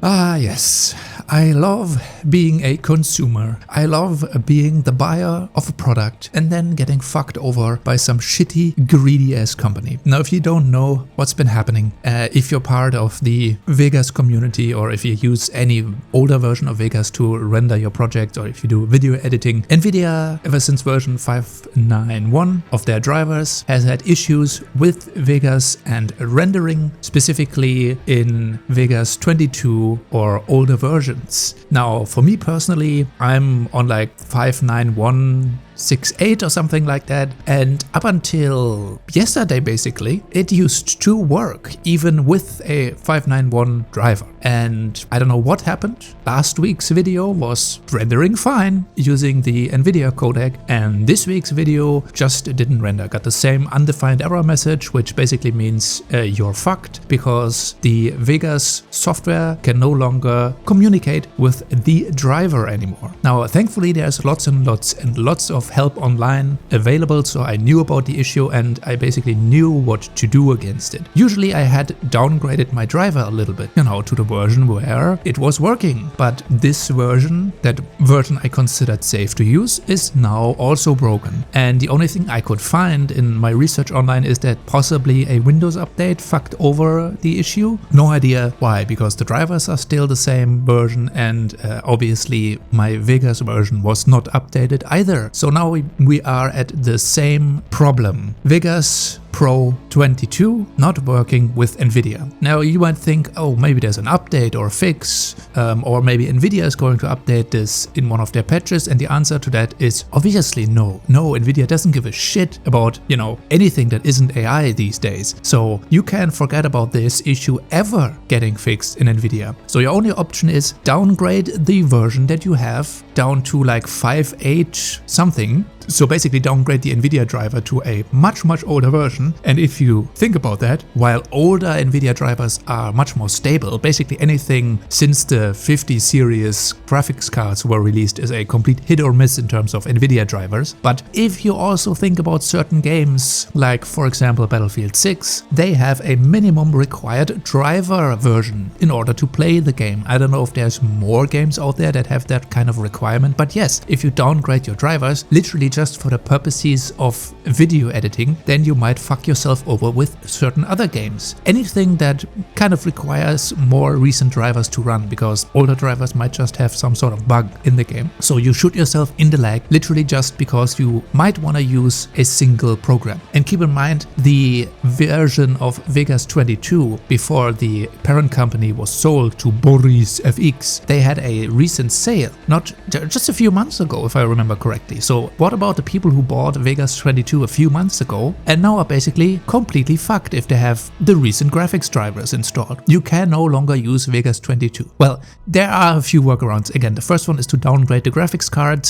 Ah, yes. I love being a consumer. I love being the buyer of a product and then getting fucked over by some shitty, greedy-ass company. Now, if you don't know what's been happening, if you're part of the Vegas community or if you use any older version of Vegas to render your project or if you do video editing, NVIDIA, ever since version 5.9.1 of their drivers, has had issues with Vegas and rendering, specifically in Vegas 22 or older versions. Now, for me personally, I'm on like 5.9.1.6.8 or something like that, and up until yesterday basically, it used to work even with a 5.9.1 driver. And I don't know what happened. Last week's video was rendering fine using the NVIDIA codec, and this week's video just didn't render. Got the same undefined error message, which basically means you're fucked because the Vegas software can no longer communicate with the driver anymore. Now, thankfully, there's lots and lots of help online available, so I knew about the issue and I basically knew what to do against it. Usually I had downgraded my driver a little bit, to the version where it was working, but this version, that version I considered safe to use, is now also broken. And the only thing I could find in my research online is that possibly a Windows update fucked over the issue. No idea why, because the drivers are still the same version and obviously my Vegas version was not updated either. So now we are at the same problem. Vegas Pro 22 not working with NVIDIA. Now you might think, oh, maybe there's an update or fix, or maybe NVIDIA is going to update this in one of their patches, and the answer to that is obviously no. No, NVIDIA doesn't give a shit about, anything that isn't AI these days. So you can forget about this issue ever getting fixed in NVIDIA. So your only option is downgrade the version that you have down to like 5.8 something. So basically downgrade the NVIDIA driver to a much older version. And if you think about that, while older NVIDIA drivers are much more stable, basically anything since the 50 series graphics cards were released is a complete hit or miss in terms of NVIDIA drivers. But if you also think about certain games, like for example Battlefield 6, they have a minimum required driver version in order to play the game. I don't know if there's more games out there that have that kind of requirement, but yes, if you downgrade your drivers, literally just for the purposes of video editing, then you might fuck yourself over with certain other games. Anything that kind of requires more recent drivers to run, because older drivers might just have some sort of bug in the game. So you shoot yourself in the leg, literally just because you might want to use a single program. And keep in mind, the version of Vegas 22 before the parent company was sold to Boris FX, they had a recent sale, not just a few months ago, if I remember correctly. So what about the people who bought Vegas 22 a few months ago and now are basically completely fucked if they have the recent graphics drivers installed? You can no longer use Vegas 22. Well, there are a few workarounds. Again, the first one is to downgrade the graphics card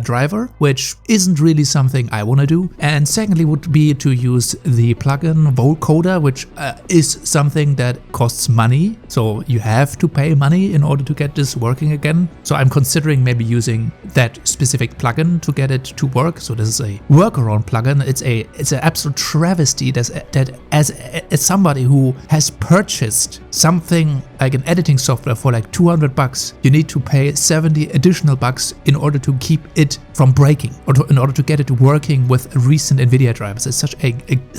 driver, which isn't really something I want to do. And secondly would be to use the plugin vocoder, which is something that costs money. So you have to pay money in order to get this working again. So I'm considering maybe using that specific plugin to get it to work. So this is a workaround plugin. It's an absolute travesty that as somebody who has purchased something like an editing software for like $200, you need to pay 70 additional bucks in order to keep it from breaking, or in order to get it working with recent NVIDIA drivers. It's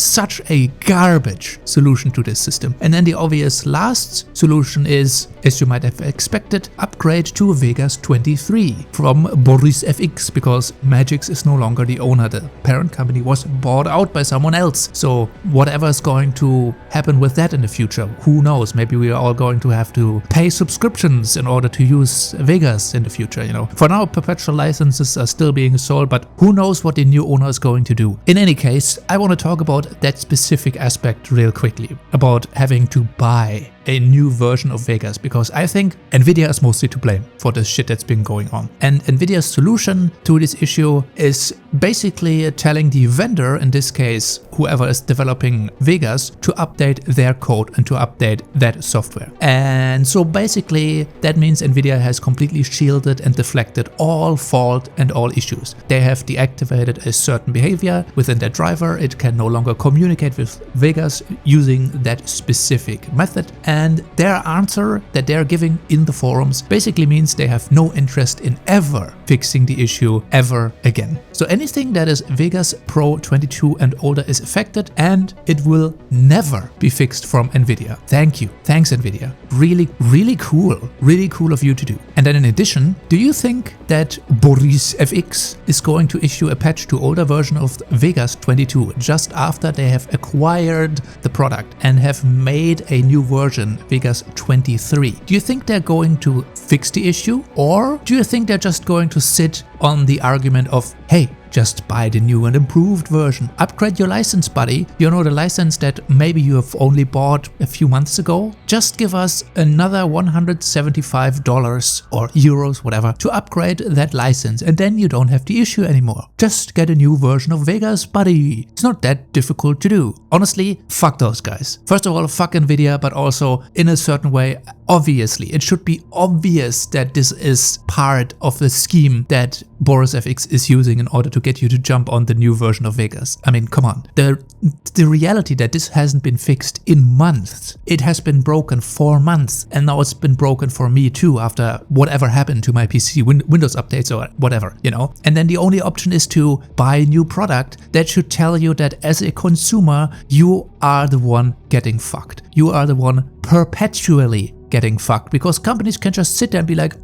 such a garbage solution to this system. And then the obvious last solution is, as you might have expected, upgrade to Vegas 23 from Boris FX, because Magix is no longer the owner. The parent company was bought out by someone else. So whatever is going to happen with that in the future, who knows? Maybe we are all going to have to pay subscriptions in order to use Vegas in the future. For now, perpetual licenses are still being sold, but who knows what the new owner is going to do. In any case, I want to talk about that specific aspect real quickly, about having to buy a new version of Vegas, because I think NVIDIA is mostly to blame for this shit that's been going on. And NVIDIA's solution to this issue is basically telling the vendor, in this case whoever is developing Vegas, to update their code and to update that software. And so basically that means NVIDIA has completely shielded and deflected all fault and all issues. They have deactivated a certain behavior within their driver. It can no longer communicate with Vegas using that specific method. And their answer that they're giving in the forums basically means they have no interest in ever fixing the issue ever again. So anything that is Vegas Pro 22 and older is affected, and it will never be fixed from NVIDIA. Thank you. Thanks, NVIDIA. Really, really cool. Really cool of you to do. And then in addition, do you think that Boris FX is going to issue a patch to older version of Vegas 22 just after they have acquired the product and have made a new version, Vegas 23? Do you think they're going to fix the issue, or do you think they're just going to sit on the argument of, hey, just buy the new and improved version. Upgrade your license, buddy. You know, the license that maybe you have only bought a few months ago? Just give us another $175 or euros, whatever, to upgrade that license, and then you don't have the issue anymore. Just get a new version of Vegas, buddy. It's not that difficult to do. Honestly, fuck those guys. First of all, fuck NVIDIA, but also in a certain way, obviously, it should be obvious that this is part of the scheme that Boris FX is using in order to get you to jump on the new version of Vegas. I mean, come on. The reality that this hasn't been fixed in months. It has been broken for months, and now it's been broken for me too after whatever happened to my PC, Windows updates or whatever, you know. And then the only option is to buy a new product. That should tell you that as a consumer, you are the one getting fucked. You are the one perpetually getting fucked, because companies can just sit there and be like,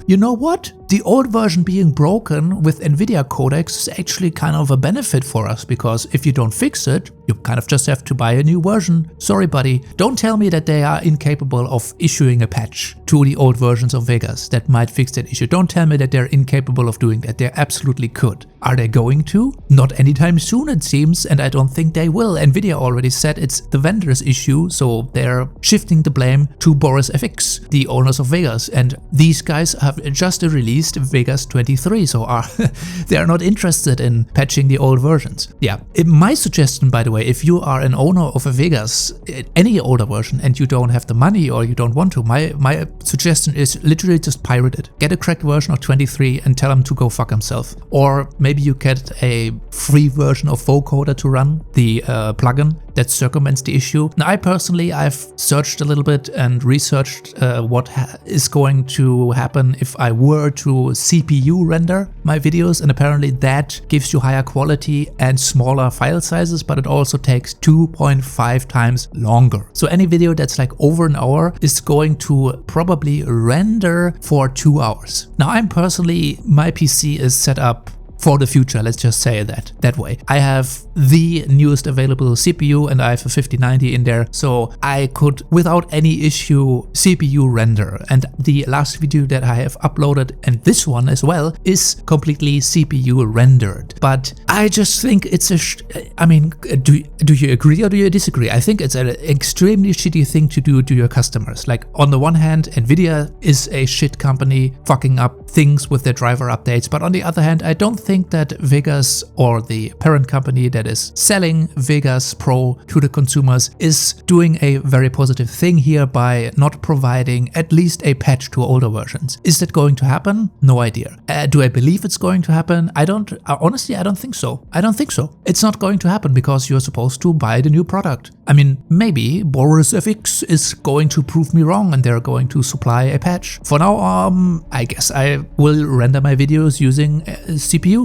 you know what? The old version being broken with NVIDIA codecs is actually kind of a benefit for us, because if you don't fix it, you kind of just have to buy a new version. Sorry, buddy. Don't tell me that they are incapable of issuing a patch to the old versions of Vegas that might fix that issue. Don't tell me that they're incapable of doing that. They absolutely could. Are they going to? Not anytime soon, it seems, and I don't think they will. NVIDIA already said it's the vendor's issue, so they're shifting the blame to Boris FX, the owners of Vegas, and these guys have just released Vegas 23, so they are not interested in patching the old versions. Yeah, my suggestion, by the way, if you are an owner of a Vegas, any older version, and you don't have the money or you don't want to, my suggestion is literally just pirate it. Get a cracked version of 23 and tell him to go fuck himself. Or maybe you get a free version of vocoder to run, the plugin that circumvents the issue. Now, I've searched a little bit and researched what is going to happen if I were to CPU render my videos, and apparently that gives you higher quality and smaller file sizes, but it also takes 2.5 times longer. So any video that's like over an hour is going to probably render for 2 hours. Now, my PC is set up for the future, let's just say that way. I have the newest available CPU and I have a 5090 in there, so I could without any issue CPU render. And the last video that I have uploaded, and this one as well, is completely CPU rendered. But I just think it's I mean, do you agree or do you disagree? I think it's an extremely shitty thing to do to your customers. Like, on the one hand, NVIDIA is a shit company fucking up things with their driver updates, but on the other hand, I don't think that Vegas, or the parent company that is selling Vegas Pro to the consumers, is doing a very positive thing here by not providing at least a patch to older versions. Is that going to happen? No idea. Do I believe it's going to happen? Honestly, I don't think so. It's not going to happen because you're supposed to buy the new product. I mean, maybe Boris FX is going to prove me wrong and they're going to supply a patch. For now, I guess I will render my videos using CPU.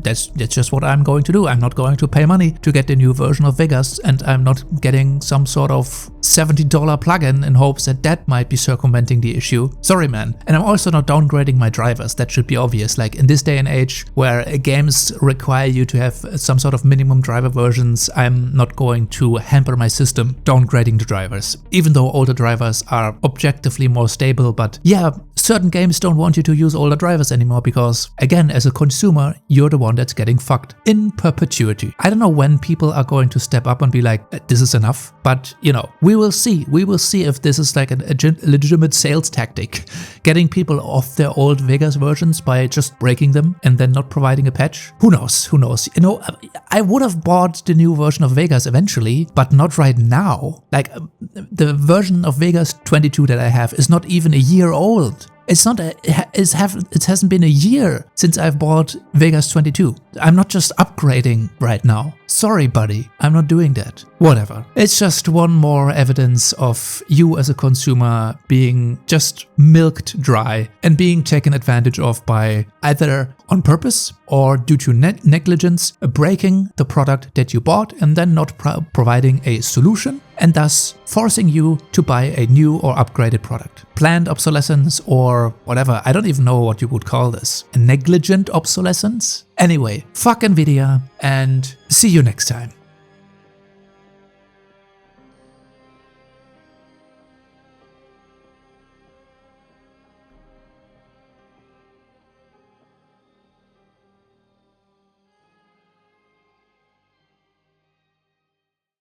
That's just what I'm going to do. I'm not going to pay money to get the new version of Vegas, and I'm not getting some sort of $70 plugin in hopes that might be circumventing the issue. Sorry, man. And I'm also not downgrading my drivers. That should be obvious. Like, in this day and age where games require you to have some sort of minimum driver versions, I'm not going to hamper my system downgrading the drivers. Even though older drivers are objectively more stable, but yeah, certain games don't want you to use older drivers anymore because, again, as a consumer, you're the one that's getting fucked in perpetuity. I don't know when people are going to step up and be like, this is enough, but you know, we will see. We will see if this is like a legitimate sales tactic, getting people off their old Vegas versions by just breaking them and then not providing a patch. Who knows? You know, I would have bought the new version of Vegas eventually, but not right now. Like, the version of Vegas 22 that I have is not even a year old. It's not it hasn't been a year since I've bought Vegas 22. I'm not just upgrading right now. Sorry, buddy, I'm not doing that. Whatever. It's just one more evidence of you as a consumer being just milked dry and being taken advantage of by either on purpose or due to negligence, breaking the product that you bought and then not providing a solution, and thus forcing you to buy a new or upgraded product. Planned obsolescence or whatever, I don't even know what you would call this. A negligent obsolescence? Anyway, fuck NVIDIA and see you next time.